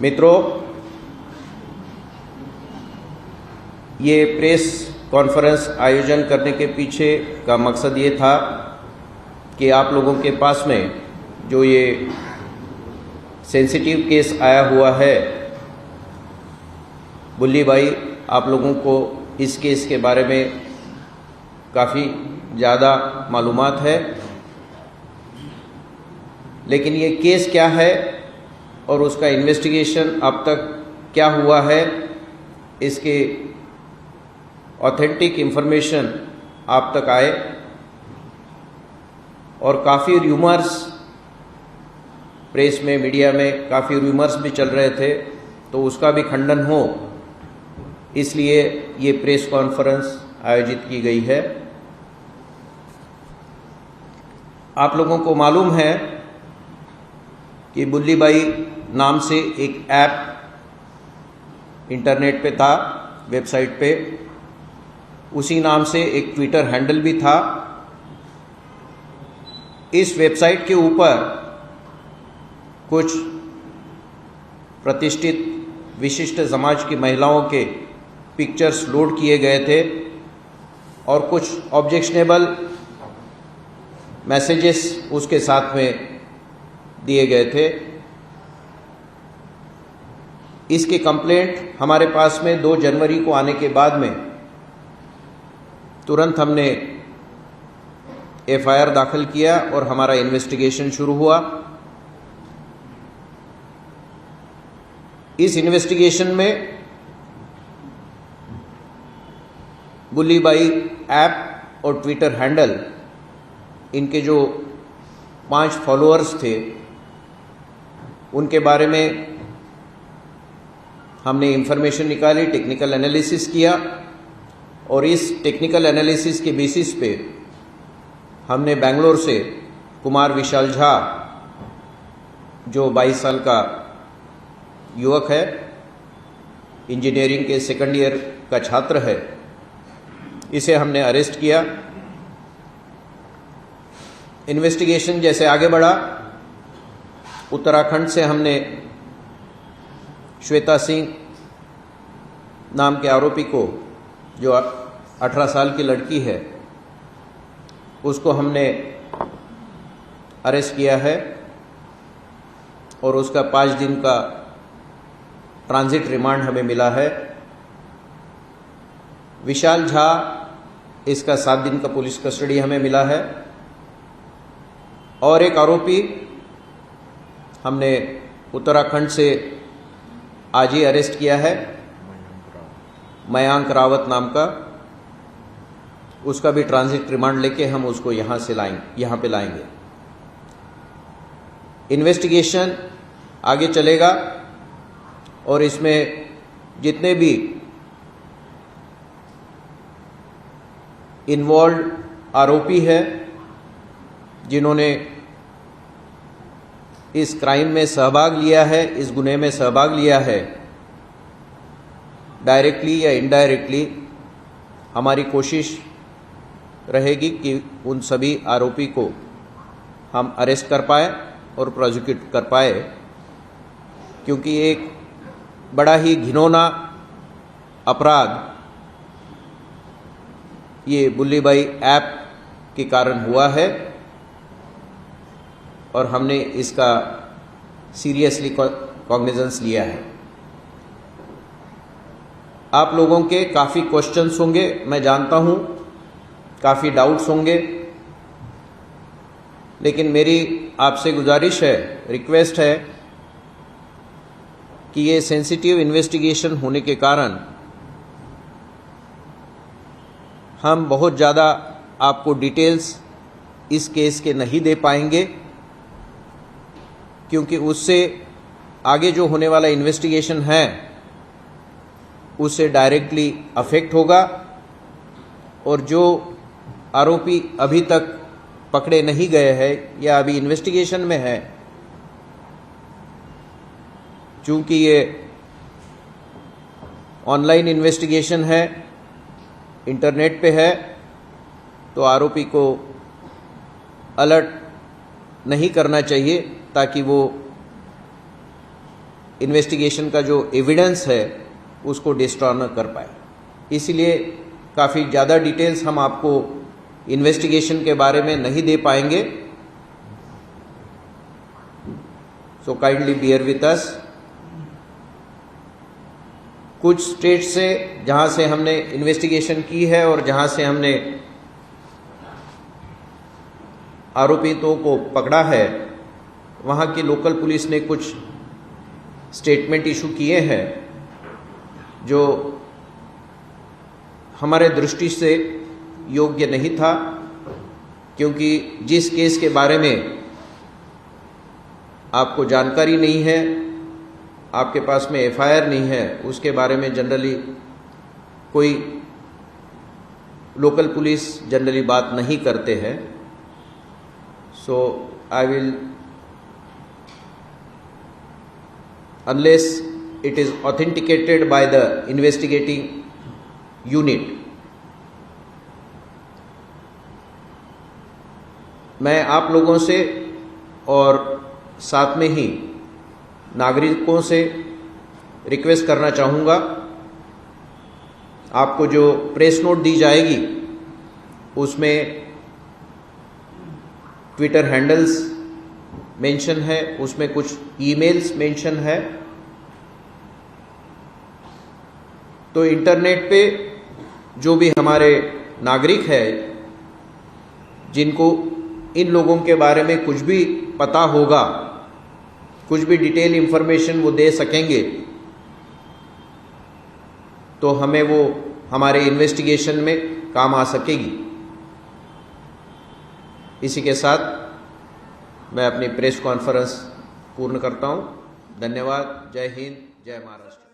मित्रों, ये press conference आयोजन करने के पीछे का मकसद ये था कि आप लोगों के पास में जो ये सेंसिटिव केस आया हुआ है बुल्ली भाई, आप लोगों को इस केस के बारे में काफ़ी ज़्यादा मालूमात है, लेकिन ये केस क्या है और उसका इन्वेस्टिगेशन अब तक क्या हुआ है, इसके ऑथेंटिक इन्फॉर्मेशन आप तक आए। और काफ़ी र्यूमर्स प्रेस में, मीडिया में काफ़ी र्यूमर्स भी चल रहे थे, तो उसका भी खंडन हो, इसलिए ये प्रेस कॉन्फ्रेंस आयोजित की गई है। आप लोगों को मालूम है कि बुल्ली भाई नाम से एक ऐप इंटरनेट पे था, वेबसाइट पे, उसी नाम से एक ट्विटर हैंडल भी था। इस वेबसाइट के ऊपर कुछ प्रतिष्ठित विशिष्ट समाज की महिलाओं के पिक्चर्स लोड किए गए थे और कुछ ऑब्जेक्शनेबल मैसेजेस उसके साथ में दिए गए थे। इसकी कंप्लेंट हमारे पास में 2 जनवरी को आने के बाद में तुरंत हमने एफआईआर दाखिल किया और हमारा इन्वेस्टिगेशन शुरू हुआ। इस इन्वेस्टिगेशन में बुल्ली भाई ऐप और ट्विटर हैंडल, इनके जो 5 फॉलोअर्स थे, उनके बारे में हमने इंफॉर्मेशन निकाली, टेक्निकल एनालिसिस किया और इस टेक्निकल एनालिसिस के बेसिस पे हमने बेंगलोर से कुमार विशाल झा, जो 22 साल का युवक है, इंजीनियरिंग के सेकंड ईयर का छात्र है, इसे हमने अरेस्ट किया। इन्वेस्टिगेशन जैसे आगे बढ़ा, उत्तराखंड से हमने श्वेता सिंह नाम के आरोपी को, जो 18 साल की लड़की है, उसको हमने अरेस्ट किया है और उसका 5 दिन का ट्रांजिट रिमांड हमें मिला है। विशाल झा, इसका 7 दिन का पुलिस कस्टडी हमें मिला है और एक आरोपी हमने उत्तराखंड से आज ही अरेस्ट किया है, मयांक रावत नाम का। उसका भी ट्रांजिट रिमांड लेके हम उसको यहाँ पे लाएंगे। इन्वेस्टिगेशन आगे चलेगा और इसमें जितने भी इन्वॉल्व आरोपी है, जिन्होंने इस क्राइम में सहभाग लिया है, इस गुनाह में सहभाग लिया है, डायरेक्टली या इनडायरेक्टली, हमारी कोशिश रहेगी कि उन सभी आरोपी को हम अरेस्ट कर पाए और प्रोसिक्यूट कर पाए, क्योंकि एक बड़ा ही घिनौना अपराध ये बुल्ली भाई ऐप के कारण हुआ है और हमने इसका सीरियसली कॉग्निजेंस लिया है। आप लोगों के काफ़ी क्वेश्चंस होंगे, मैं जानता हूँ, काफ़ी डाउट्स होंगे, लेकिन मेरी आपसे गुजारिश है, रिक्वेस्ट है कि ये सेंसिटिव इन्वेस्टिगेशन होने के कारण हम बहुत ज़्यादा आपको डिटेल्स इस केस के नहीं दे पाएंगे, क्योंकि उससे आगे जो होने वाला इन्वेस्टिगेशन है उससे डायरेक्टली अफेक्ट होगा और जो आरोपी अभी तक पकड़े नहीं गए हैं या अभी इन्वेस्टिगेशन में है, चूँकि ये ऑनलाइन इन्वेस्टिगेशन है, इंटरनेट पे है, तो आरोपी को अलर्ट नहीं करना चाहिए ताकि वो इन्वेस्टिगेशन का जो एविडेंस है उसको डिस्ट्रॉय न कर पाए। इसीलिए काफ़ी ज़्यादा डिटेल्स हम आपको इन्वेस्टिगेशन के बारे में नहीं दे पाएंगे, so kindly beer with us. कुछ स्टेट से जहां से हमने इन्वेस्टिगेशन की है और जहां से हमने आरोपितों को पकड़ा है, वहां की लोकल पुलिस ने कुछ स्टेटमेंट इशू किए हैं जो हमारे दृष्टि से योग्य नहीं था, क्योंकि जिस केस के बारे में आपको जानकारी नहीं है, आपके पास में एफआईआर नहीं है, उसके बारे में जनरली कोई लोकल पुलिस जनरली बात नहीं करते हैं। So I will, unless it is authenticated by the investigating unit, मैं आप लोगों से और साथ में ही नागरिकों से रिक्वेस्ट करना चाहूँगा, आपको जो प्रेस नोट दी जाएगी उसमें ट्विटर हैंडल्स मेंशन है, उसमें कुछ ईमेल्स मेंशन है। तो इंटरनेट पे जो भी हमारे नागरिक है जिनको इन लोगों के बारे में कुछ भी पता होगा, कुछ भी डिटेल इंफॉर्मेशन वो दे सकेंगे, तो हमें वो हमारे इन्वेस्टिगेशन में काम आ सकेगी। इसी के साथ मैं अपनी प्रेस कॉन्फ्रेंस पूर्ण करता हूँ। धन्यवाद। जय हिंद, जय महाराष्ट्र।